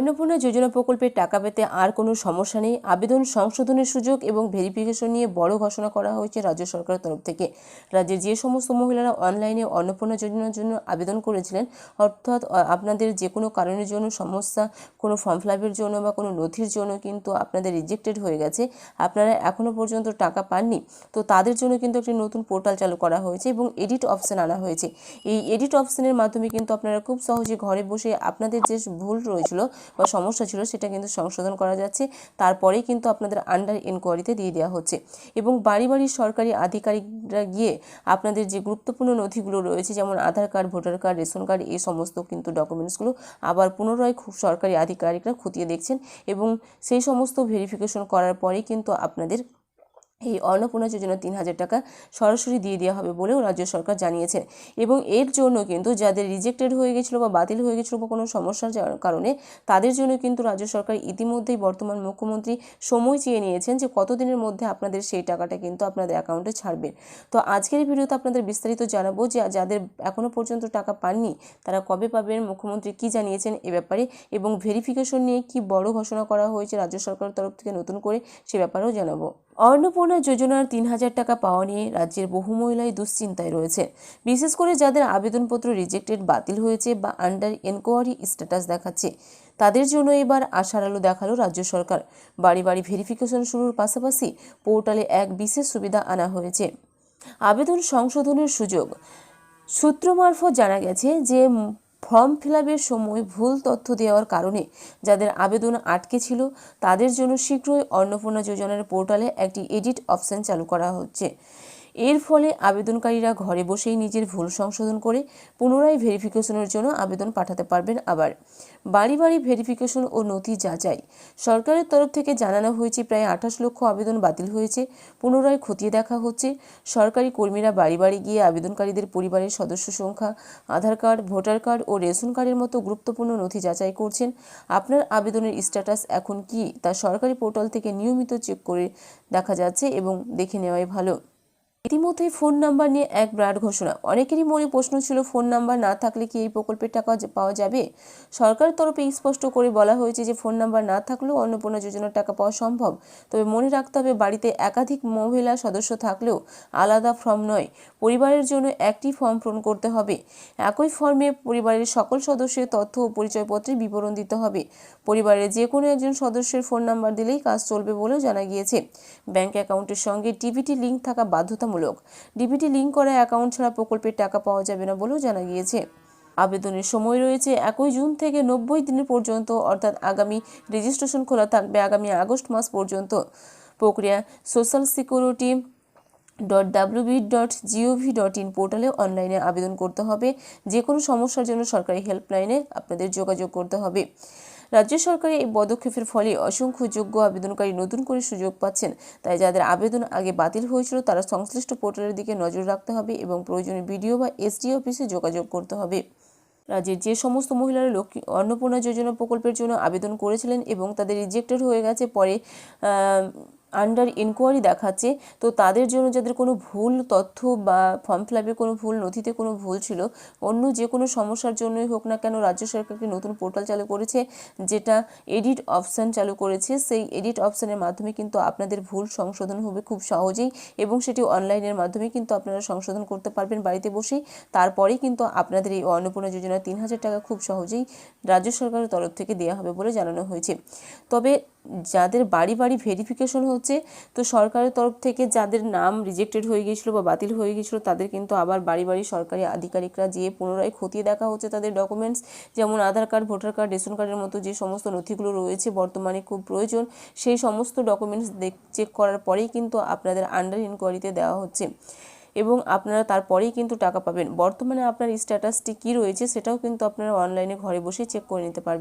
অন্নপূর্ণা যোজনা প্রকল্পের টাকা পেতে আর কোনো সমস্যা নেই। আবেদন সংশোধনের সুযোগ এবং ভেরিফিকেশন নিয়ে বড় ঘোষণা করা হয়েছে রাজ্য সরকারের তরফ থেকে। রাজ্যের যে সমস্ত মহিলারা অনলাইনে অন্নপূর্ণা যোজনার জন্য আবেদন করেছিলেন, অর্থাৎ আপনাদের যে কোনো কারণের জন্য সমস্যা, কোনো ফর্ম ফিল আপের জন্য বা কোনো নথির জন্য কিন্তু আপনাদের রিজেক্টেড হয়ে গেছে, আপনারা এখনও পর্যন্ত টাকা পাননি, তো তাদের জন্য কিন্তু একটি নতুন পোর্টাল চালু করা হয়েছে এবং এডিট অপশান আনা হয়েছে। এই এডিট অপশানের মাধ্যমে কিন্তু আপনারা খুব সহজে ঘরে বসে আপনাদের যে ভুল রয়েছিল বা সমস্যা ছিল সেটা কিন্তু সংশোধন করা যাচ্ছে। তারপরেই কিন্তু আপনাদের আন্ডার এনকোয়ারিতে দিয়ে দেওয়া হচ্ছে এবং বাড়ি বাড়ি সরকারি আধিকারিকরা গিয়ে আপনাদের যে গুরুত্বপূর্ণ নথিগুলো রয়েছে, যেমন Aadhaar card, voter card, ration card, এই সমস্ত কিন্তু ডকুমেন্টসগুলো আবার পুনরায় খুব সরকারি আধিকারিকরা খতিয়ে দেখছেন এবং সেই সমস্ত ভেরিফিকেশন করার পরেই কিন্তু আপনাদের এই অন্নপূর্ণা যোজনা 3,000 টাকা সরাসরি দিয়ে দেওয়া হবে বলেও রাজ্য সরকার জানিয়েছেন। এবং এর জন্য কিন্তু যাদের রিজেক্টেড হয়ে গেছিলো বা বাতিল হয়ে গেছিলো বা কোনো সমস্যার কারণে, তাদের জন্য কিন্তু রাজ্য সরকার ইতিমধ্যেই বর্তমান মুখ্যমন্ত্রী সময় চেয়ে নিয়েছেন যে কতদিনের মধ্যে আপনাদের সেই টাকাটা কিন্তু আপনাদের অ্যাকাউন্টে ছাড়বে। তো আজকের এই ভিডিওতে আপনাদের বিস্তারিত জানাবো যে যাদের এখনও পর্যন্ত টাকা পাননি তারা কবে পাবেন, মুখ্যমন্ত্রী কী জানিয়েছেন এ ব্যাপারে, এবং ভেরিফিকেশন নিয়ে কি বড় ঘোষণা করা হয়েছে রাজ্য সরকারের তরফ থেকে নতুন করে, সে ব্যাপারেও জানাবো। অন্নপূর্ণা যোজনার 3,000 টাকা পাওয়া নিয়ে রাজ্যের বহু মহিলাই দুশ্চিন্তায় রয়েছে। বিশেষ করে যাদের আবেদনপত্র রিজেক্টেড, বাতিল হয়েছে বা আন্ডার এনকোয়ারি স্ট্যাটাস দেখাচ্ছে, তাদের জন্য এবার আশার আলো দেখালো রাজ্য সরকার। বাড়ি বাড়ি ভেরিফিকেশন শুরুর পাশাপাশি পোর্টালে এক বিশেষ সুবিধা আনা হয়েছে, আবেদন সংশোধনের সুযোগ। সূত্র মারফত জানা গেছে যে ফর্ম ফিল আপের সময় ভুল তথ্য দেওয়ার কারণে যাদের আবেদন আটকে ছিল, তাদের জন্য শীঘ্রই অন্নপূর্ণা যোজনার পোর্টালে একটি এডিট অপশন চালু করা হচ্ছে। এর ফলে আবেদনকারীরা ঘরে বসেই নিজের ভুল সংশোধন করে পুনরায় ভেরিফিকেশনের জন্য আবেদন পাঠাতে পারবেন। আবার বাড়ি বাড়ি ভেরিফিকেশন ও নথি যাচাই। সরকারের তরফ থেকে জানানো হয়েছে প্রায় 28 লক্ষ আবেদন বাতিল হয়েছে, পুনরায় খতিয়ে দেখা হচ্ছে। সরকারি কর্মীরা বাড়ি বাড়ি গিয়ে আবেদনকারীদের পরিবারের সদস্য সংখ্যা, আধার কার্ড, ভোটার কার্ড ও রেশন কার্ডের মতো গুরুত্বপূর্ণ নথি যাচাই করছেন। আপনার আবেদনের স্ট্যাটাস এখন কি তা সরকারি পোর্টাল থেকে নিয়মিত চেক করে দেখা যাচ্ছে এবং দেখে নেওয়াই ভালো। ইতিমধ্যেই ফোন নাম্বার নিয়ে এক বিরাট ঘোষণা। অনেকেরই মনে প্রশ্ন ছিল, ফোন নাম্বার না থাকলে কি এই প্রকল্পের টাকা পাওয়া যাবে? সরকারের তরফে স্পষ্ট করে বলা হয়েছে যে ফোন নাম্বার না থাকলেও অন্নপূর্ণা যোজনার টাকা পাওয়া সম্ভব। তবে মনে রাখতে হবে, বাড়িতে একাধিক মহিলা সদস্য থাকলেও আলাদা ফর্ম নয়, পরিবারের জন্য একটি ফর্ম পূরণ করতে হবে। একই ফর্মে পরিবারের সকল সদস্যের তথ্য ও পরিচয়পত্রের বিবরণ দিতে হবে। পরিবারের যে কোনো একজন সদস্যের ফোন নাম্বার দিলেই কাজ চলবে বলেও জানা গিয়েছে। ব্যাংক অ্যাকাউন্টের সঙ্গে ডিবিটি লিঙ্ক থাকা বাধ্যতামূলক। ডিবিটি লিঙ্ক করা অ্যাকাউন্ট ছাড়া প্রকল্পের টাকা পাওয়া যাবে না বলেও জানা গিয়েছে। আবেদনের সময় রয়েছে 1 জুন থেকে 90 দিনের পর্যন্ত, অর্থাৎ আগামী রেজিস্ট্রেশন খোলা থাকবে আগামী আগস্ট মাস পর্যন্ত। প্রক্রিয়া socialsecurity.wb.gov.in পোর্টালে অনলাইনে আবেদন করতে হবে। যে কোনো সমস্যার জন্য সরকারি হেল্পলাইনে আপনাদের যোগাযোগ করতে হবে। রাজ্য সরকারের এই পদক্ষেপের ফলে অসংখ্য যোগ্য আবেদনকারী নতুন করে সুযোগ পাচ্ছেন। তাই যাদের আবেদন আগে বাতিল হয়েছিল তারা সংশ্লিষ্ট পোর্টালের দিকে নজর রাখতে হবে এবং প্রয়োজনে বিডিও বা এসডি অফিসে যোগাযোগ করতে হবে। রাজ্যের যে সমস্ত মহিলারা অন্নপূর্ণা যোজনা প্রকল্পের জন্য আবেদন করেছিলেন এবং তাদের রিজেক্টেড হয়ে গেছে, পরে আন্ডার ইনকোয়ারি দেখাচ্ছে, তো তাদের জন্য যাদের কোনো ভুল তথ্য বা ফর্ম ফিল আপে কোনো ভুল, নথিতে কোনো ভুল ছিল, অন্য যে কোনো সমস্যার জন্যই হোক না কেন, রাজ্য সরকার একটি নতুন পোর্টাল চালু করেছে, যেটা এডিট অপশান চালু করেছে। সেই এডিট অপশানের মাধ্যমে কিন্তু আপনাদের ভুল সংশোধন হবে খুব সহজেই এবং সেটি অনলাইনের মাধ্যমে কিন্তু আপনারা সংশোধন করতে পারবেন বাড়িতে বসেই। তারপরেই কিন্তু আপনাদের এই অন্নপূর্ণা যোজনা 3,000 টাকা খুব সহজেই রাজ্য সরকারের তরফ থেকে দেওয়া হবে বলে জানানো হয়েছে। তবে যাদের বাড়ি বাড়ি ভেরিফিকেশন হচ্ছে, তো সরকারের তরফ থেকে যাদের নাম রিজেক্টেড হয়ে গিয়েছিলো বা বাতিল হয়ে গিয়েছিলো, তাদের কিন্তু আবার বাড়ি বাড়ি সরকারি আধিকারিকরা যেয়ে পুনরায় খতিয়ে দেখা হচ্ছে তাদের ডকুমেন্টস, যেমন Aadhaar card, voter card, ration কার্ডের মতো যে সমস্ত নথিগুলো রয়েছে বর্তমানে খুব প্রয়োজন, সেই সমস্ত ডকুমেন্টস চেক করার পরেই কিন্তু আপনাদের আন্ডার ইনকোয়ারিতে দেওয়া হচ্ছে এবং আপনারা তারপরেই কিন্তু টাকা পাবেন। বর্তমানে আপনার স্ট্যাটাসটি কী রয়েছে সেটাও কিন্তু আপনারা অনলাইনে ঘরে বসে চেক করে নিতে পারবেন।